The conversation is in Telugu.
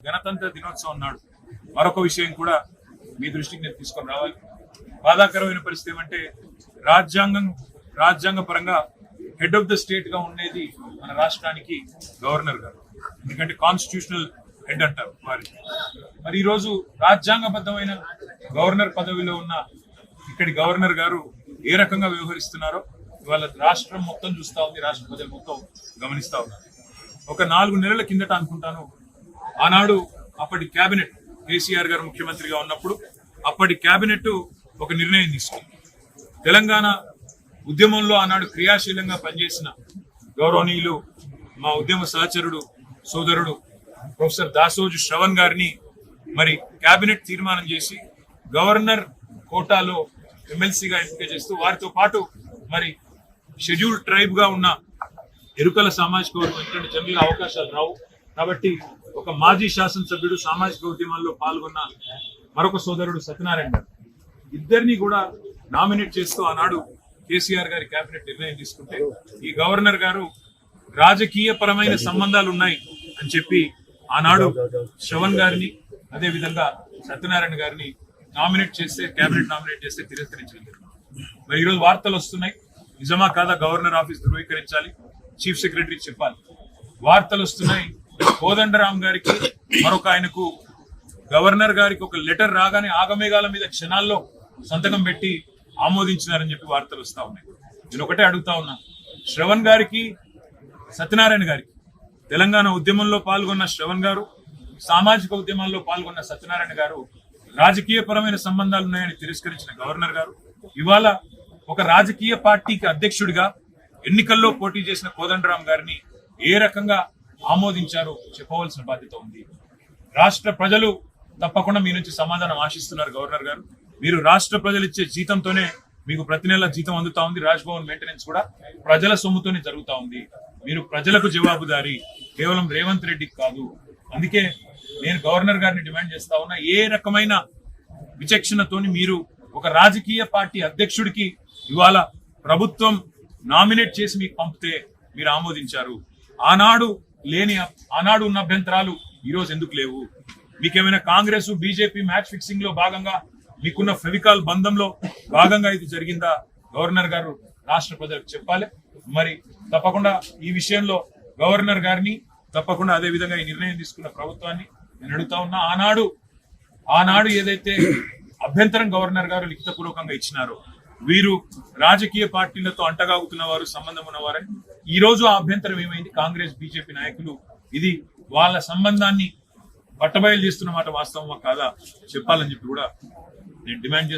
గణతంత్ర దినోత్సవం నాడు మరొక విషయం కూడా మీ దృష్టికి నేను తీసుకొని రావాలి. బాధాకరమైన పరిస్థితి ఏమంటే రాజ్యాంగ పరంగా హెడ్ ఆఫ్ ద స్టేట్ గా ఉండేది మన రాష్ట్రానికి గవర్నర్ గారు, ఎందుకంటే కాన్స్టిట్యూషనల్ హెడ్ అంటారు వారి. మరి ఈరోజు రాజ్యాంగబద్ధమైన గవర్నర్ పదవిలో ఉన్న ఇక్కడి గవర్నర్ గారు ఏ రకంగా వ్యవహరిస్తున్నారో ఇవాళ రాష్ట్రం మొత్తం చూస్తా ఉంది, రాష్ట్ర ప్రజలు మొత్తం గమనిస్తా ఉన్నారు. ఒక 4 నెలల కిందట అనుకుంటాను, ఆనాడు అప్పటి కేబినెట్ కేసీఆర్ గారు ముఖ్యమంత్రిగా ఉన్నప్పుడు అప్పటి కేబినెట్ ఒక నిర్ణయం తీసుకుంది. తెలంగాణ ఉద్యమంలో ఆనాడు క్రియాశీలంగా పనిచేసిన గౌరవనీయులు మా ఉద్యమ సహచరుడు సోదరుడు ప్రొఫెసర్ దాసోజు శ్రవణ్ గారిని మరి కేబినెట్ తీర్మానం చేసి గవర్నర్ కోటాలో ఎమ్మెల్సీగా ఎంపిక చేస్తూ వారితో పాటు మరి షెడ్యూల్డ్ ట్రైబ్ గా ఉన్న ఎరుకల సామాజిక వర్గం ఇటువంటి జన్యుల అవకాశాలు రావు కాబట్టి ఒక మాజీ శాసనసభ్యుడు సామాజిక ఉద్యమాల్లో పాల్గొన్న మరొక సోదరుడు సత్యనారాయణ గారు ఇద్దరిని కూడా నామినేట్ చేస్తూ ఆనాడు కేసీఆర్ గారి కేబినెట్ నిర్ణయం తీసుకుంటే ఈ గవర్నర్ గారు రాజకీయ పరమైన సంబంధాలు ఉన్నాయి అని చెప్పి ఆనాడు శ్రవణ్ గారిని అదే విధంగా సత్యనారాయణ గారిని నామినేట్ చేస్తే కేబినెట్ నామినేట్ చేస్తే తిరస్కరించలేదు. మరి ఈరోజు వార్తలు వస్తున్నాయి, నిజమా కాదా గవర్నర్ ఆఫీస్ ధృవీకరించాలి, చీఫ్ సెక్రటరీ చెప్పాలి. వార్తలు వస్తున్నాయి, కోదండరామ్ గారికి మరొక ఆయనకు గవర్నర్ గారికి ఒక లెటర్ రాగానే ఆగమేఘాల మీద క్షణాల్లో సంతకం పెట్టి ఆమోదించినారని చెప్పి వార్తలు వస్తా ఉన్నాయి. నేను ఒకటే అడుగుతా ఉన్నా, శ్రవణ్ గారికి సత్యనారాయణ గారికి తెలంగాణ ఉద్యమంలో పాల్గొన్న శ్రవణ్ గారు, సామాజిక ఉద్యమాల్లో పాల్గొన్న సత్యనారాయణ గారు రాజకీయ పరమైన సంబంధాలు ఉన్నాయని తిరస్కరించిన గవర్నర్ గారు ఇవాళ ఒక రాజకీయ పార్టీకి అధ్యక్షుడిగా ఎన్నికల్లో పోటీ చేసిన కోదండరామ్ గారిని ఏ రకంగా ఆమోదించారో చెప్పవలసిన బాధ్యత ఉంది. రాష్ట్ర ప్రజలు తప్పకుండా మీ నుంచి సమాధానం ఆశిస్తున్నారు గవర్నర్ గారు. మీరు రాష్ట్ర ప్రజలు ఇచ్చే జీతంతోనే మీకు ప్రతి నెల జీతం అందుతా ఉంది, రాజ్భవన్ మెయింటెనెన్స్ కూడా ప్రజల సొమ్ముతోనే జరుగుతా ఉంది. మీరు ప్రజలకు జవాబుదారీ, కేవలం రేవంత్ రెడ్డికి కాదు. అందుకే నేను గవర్నర్ గారిని డిమాండ్ చేస్తా ఉన్నా, ఏ రకమైన విచక్షణతోని మీరు ఒక రాజకీయ పార్టీ అధ్యక్షుడికి ఇవాళ ప్రభుత్వం నామినేట్ చేసి మీకు పంపితే మీరు ఆమోదించారు. ఆనాడు ఉన్న అభ్యంతరాలు ఈ రోజు ఎందుకు లేవు? మీకేమైనా కాంగ్రెస్ బీజేపీ మ్యాచ్ ఫిక్సింగ్ లో భాగంగా మీకున్న ఫెవికాల్ బంధంలో భాగంగా ఇది జరిగిందా? గవర్నర్ గారు రాష్ట్ర ప్రజలకు చెప్పాలి. మరి తప్పకుండా ఈ విషయంలో గవర్నర్ గారిని తప్పకుండా అదే విధంగా ఈ నిర్ణయం తీసుకున్న ప్రభుత్వాన్ని నేను అడుగుతా ఉన్నా. ఆనాడు ఏదైతే అభ్యంతరం గవర్నర్ గారు లిఖితపూర్వకంగా ఇచ్చినారో, వీరు రాజకీయ పార్టీలతో అంటగాగుతున్న వారు, సంబంధం ఉన్నవారని ఈ రోజు ఆ అభ్యంతరం ఏమైంది? కాంగ్రెస్ బీజేపీ నాయకులు ఇది వాళ్ళ సంబంధాన్ని బట్టబయలు చేస్తున్న మాట వాస్తవమా కాదా చెప్పాలని చెప్పి కూడా నేను డిమాండ్ చేస్తా.